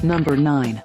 Number 9.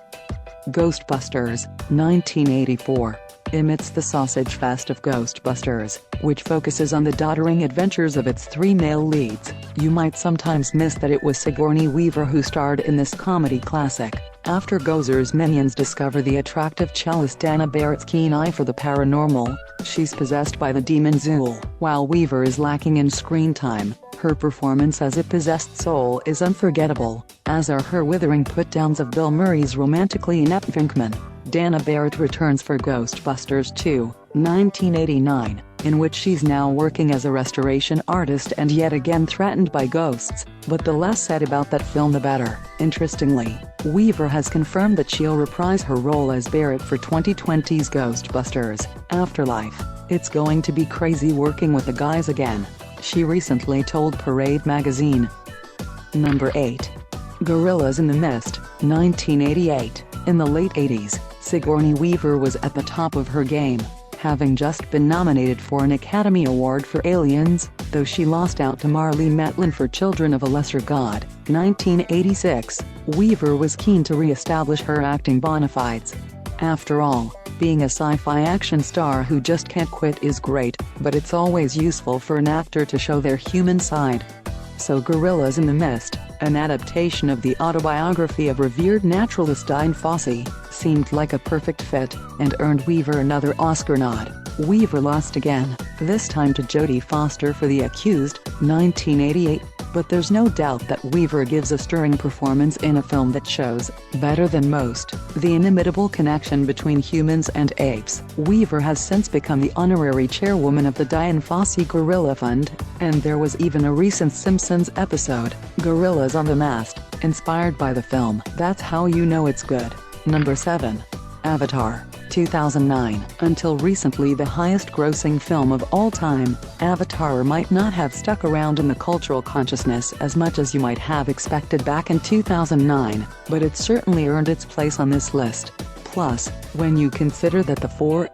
Ghostbusters, 1984. Amidst the sausage fest of Ghostbusters, which focuses on the doddering adventures of its three male leads, you might sometimes miss that it was Sigourney Weaver who starred in this comedy classic. After Gozer's minions discover the attractive cellist Dana Barrett's keen eye for the paranormal, she's possessed by the demon Zool. While Weaver is lacking in screen time, her performance as a possessed soul is unforgettable, as are her withering put-downs of Bill Murray's romantically inept Pinkman. Dana Barrett returns for Ghostbusters 2, 1989, in which she's now working as a restoration artist and yet again threatened by ghosts, but the less said about that film the better. Interestingly, Weaver has confirmed that she'll reprise her role as Barrett for 2020's Ghostbusters Afterlife. "It's going to be crazy working with the guys again," she recently told Parade magazine. Number 8. Gorillas in the Mist, 1988. In the late 80s, Sigourney Weaver was at the top of her game, having just been nominated for an Academy Award for Aliens, though she lost out to Marlee Matlin for Children of a Lesser God, 1986. Weaver was keen to re-establish her acting bona fides. After all, being a sci-fi action star who just can't quit is great, but it's always useful for an actor to show their human side. So Gorillas in the Mist, an adaptation of the autobiography of revered naturalist Dian Fossey, seemed like a perfect fit, and earned Weaver another Oscar nod. Weaver lost again, this time to Jodie Foster for The Accused, 1988, but there's no doubt that Weaver gives a stirring performance in a film that shows, better than most, the inimitable connection between humans and apes. Weaver has since become the honorary chairwoman of the Dian Fossey Gorilla Fund, and there was even a recent Simpsons episode, Gorillas on the Mast, inspired by the film. That's how you know it's good. Number 7. Avatar, 2009. Until recently the highest-grossing film of all time, Avatar might not have stuck around in the cultural consciousness as much as you might have expected back in 2009, but it certainly earned its place on this list. Plus, when you consider that the four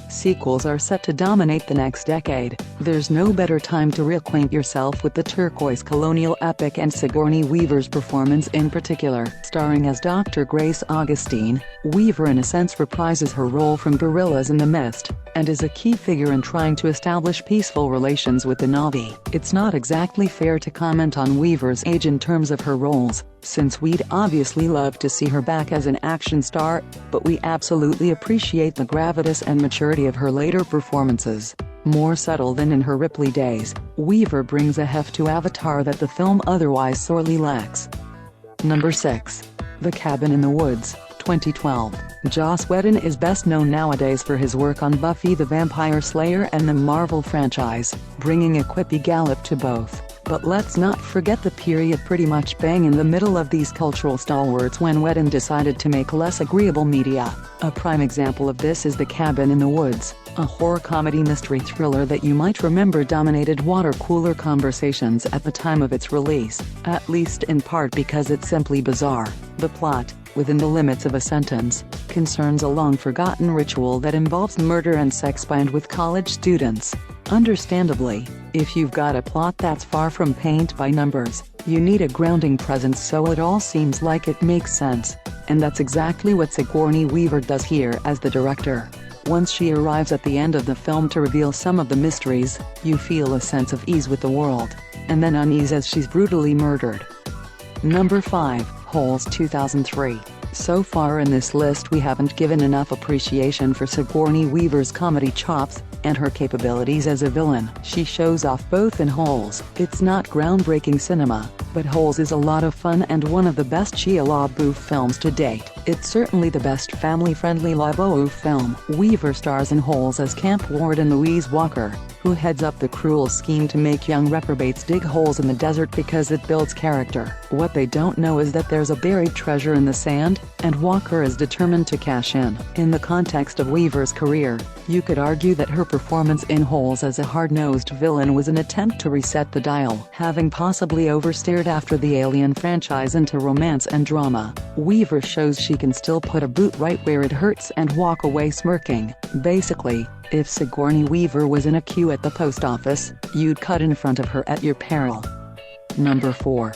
sequels are set to dominate the next decade, there's no better time to reacquaint yourself with the turquoise colonial epic and Sigourney Weaver's performance in particular. Starring as Dr. Grace Augustine, Weaver in a sense reprises her role from Gorillas in the Mist, and is a key figure in trying to establish peaceful relations with the Na'vi. It's not exactly fair to comment on Weaver's age in terms of her roles, since we'd obviously love to see her back as an action star, but we absolutely appreciate the gravitas and maturity of her later performances. More subtle than in her Ripley days, Weaver brings a heft to Avatar that the film otherwise sorely lacks. Number 6. The Cabin in the Woods, 2012. Joss Whedon is best known nowadays for his work on Buffy the Vampire Slayer and the Marvel franchise, bringing a quippy gallop to both. But let's not forget the period pretty much bang in the middle of these cultural stalwarts when Whedon decided to make less agreeable media. A prime example of this is The Cabin in the Woods, a horror comedy mystery thriller that you might remember dominated water cooler conversations at the time of its release, at least in part because it's simply bizarre. The plot, within the limits of a sentence, concerns a long-forgotten ritual that involves murder and sex bound with college students. Understandably, if you've got a plot that's far from paint by numbers, you need a grounding presence so it all seems like it makes sense, and that's exactly what Sigourney Weaver does here as the director. Once she arrives at the end of the film to reveal some of the mysteries, you feel a sense of ease with the world, and then unease as she's brutally murdered. Number 5. Holes, 2003. So far in this list we haven't given enough appreciation for Sigourney Weaver's comedy chops, and her capabilities as a villain. She shows off both in Holes. It's not groundbreaking cinema, but Holes is a lot of fun and one of the best Shia LaBeouf films to date. It's certainly the best family-friendly LaBeouf film. Weaver stars in Holes as Camp Warden Louise Walker, who heads up the cruel scheme to make young reprobates dig holes in the desert because it builds character. What they don't know is that there's a buried treasure in the sand, and Walker is determined to cash in. In the context of Weaver's career, you could argue that her performance in Holes as a hard-nosed villain was an attempt to reset the dial. Having possibly oversteered after the Alien franchise into romance and drama, Weaver shows she can still put a boot right where it hurts and walk away smirking. Basically, if Sigourney Weaver was in a queue at the post office, you'd cut in front of her at your peril. Number 4.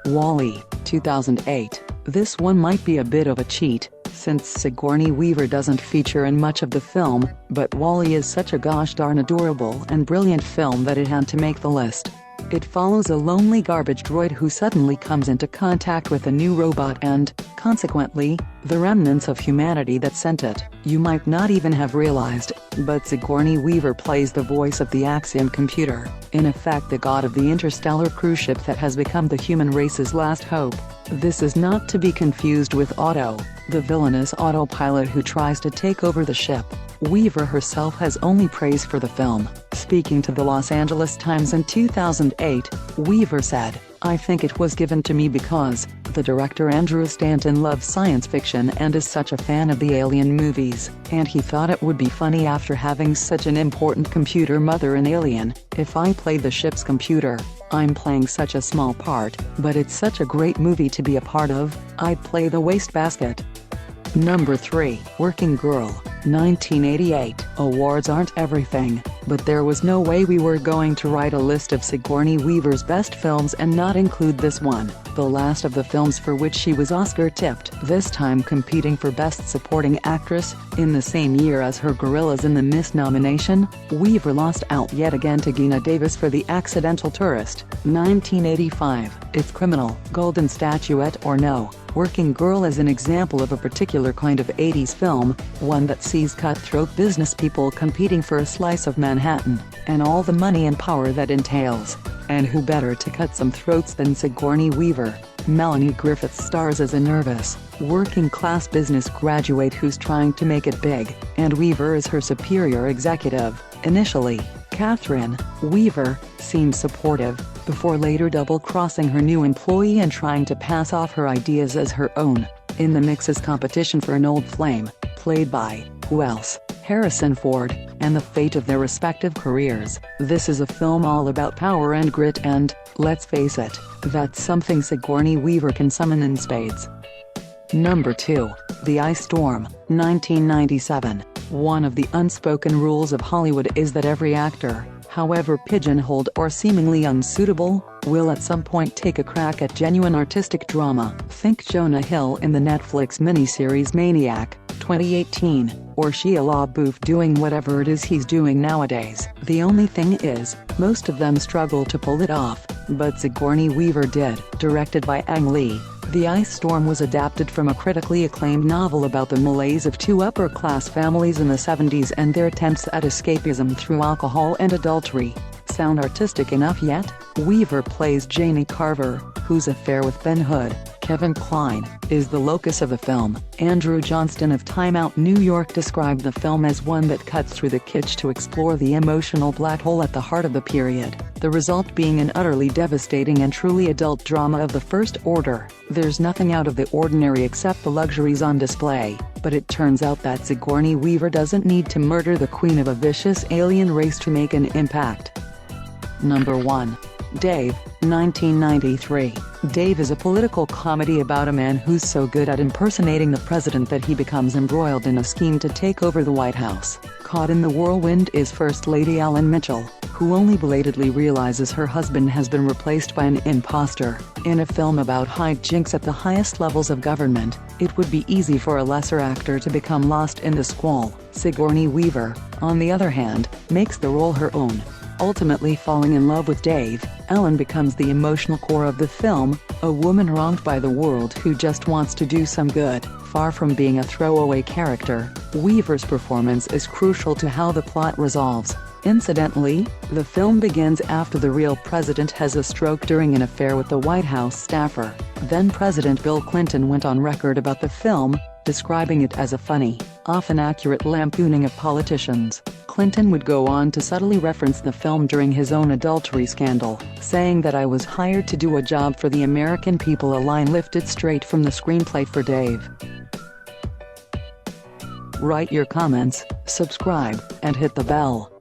WALL-E, 2008. This one might be a bit of a cheat, since Sigourney Weaver doesn't feature in much of the film, but WALL-E is such a gosh darn adorable and brilliant film that it had to make the list. It follows a lonely garbage droid who suddenly comes into contact with a new robot and, consequently, the remnants of humanity that sent it. You might not even have realized, but Sigourney Weaver plays the voice of the Axiom computer, in effect the god of the interstellar cruise ship that has become the human race's last hope. This is not to be confused with Otto, the villainous autopilot who tries to take over the ship. Weaver herself has only praise for the film. Speaking to the Los Angeles Times in 2008, Weaver said, "I think it was given to me because the director Andrew Stanton loves science fiction and is such a fan of the Alien movies, and he thought it would be funny after having such an important computer mother in Alien. If I play the ship's computer, I'm playing such a small part, but it's such a great movie to be a part of, I'd play the wastebasket." Number 3, Working Girl, 1988. Awards aren't everything, but there was no way we were going to write a list of Sigourney Weaver's best films and not include this one, the last of the films for which she was Oscar-tipped, this time competing for Best Supporting Actress. In the same year as her Gorillas in the Mist nomination, Weaver lost out yet again to Geena Davis for The Accidental Tourist, 1985. It's criminal, golden statuette or no. Working Girl is an example of a particular kind of 80s film, one that sees cutthroat business people competing for a slice of Manhattan, and all the money and power that entails. And who better to cut some throats than Sigourney Weaver? Melanie Griffith stars as a nervous, working-class business graduate who's trying to make it big, and Weaver is her superior executive. Initially, Catherine Weaver seems supportive, before later double-crossing her new employee and trying to pass off her ideas as her own. In the mix is competition for an old flame, played by, who else? Harrison Ford, and the fate of their respective careers. This is a film all about power and grit and, let's face it, that's something Sigourney Weaver can summon in spades. Number 2, The Ice Storm, 1997. One of the unspoken rules of Hollywood is that every actor, however pigeonholed or seemingly unsuitable, will at some point take a crack at genuine artistic drama. Think Jonah Hill in the Netflix miniseries Maniac, 2018, or Shia LaBeouf doing whatever it is he's doing nowadays. The only thing is, most of them struggle to pull it off, but Sigourney Weaver did. Directed by Ang Lee, The Ice Storm was adapted from a critically acclaimed novel about the malaise of two upper-class families in the 70s and their attempts at escapism through alcohol and adultery. Sound artistic enough yet? Weaver plays Janie Carver, whose affair with Ben Hood, Kevin Kline, is the locus of the film. Andrew Johnston of Time Out New York described the film as one that cuts through the kitsch to explore the emotional black hole at the heart of the period, the result being an utterly devastating and truly adult drama of the first order. There's nothing out of the ordinary except the luxuries on display, but it turns out that Sigourney Weaver doesn't need to murder the queen of a vicious alien race to make an impact. Number 1. Dave, 1993. Dave is a political comedy about a man who's so good at impersonating the president that he becomes embroiled in a scheme to take over the White House. Caught in the whirlwind is First Lady Ellen Mitchell, who only belatedly realizes her husband has been replaced by an imposter. In a film about hijinks at the highest levels of government, it would be easy for a lesser actor to become lost in the squall. Sigourney Weaver, on the other hand, makes the role her own. Ultimately falling in love with Dave, Ellen becomes the emotional core of the film, a woman wronged by the world who just wants to do some good. Far from being a throwaway character, Weaver's performance is crucial to how the plot resolves. Incidentally, the film begins after the real president has a stroke during an affair with the White House staffer. Then President Bill Clinton went on record about the film, describing it as a funny, often accurate lampooning of politicians. Clinton would go on to subtly reference the film during his own adultery scandal, saying that "I was hired to do a job for the American people," a line lifted straight from the screenplay for Dave. Write your comments, subscribe, and hit the bell.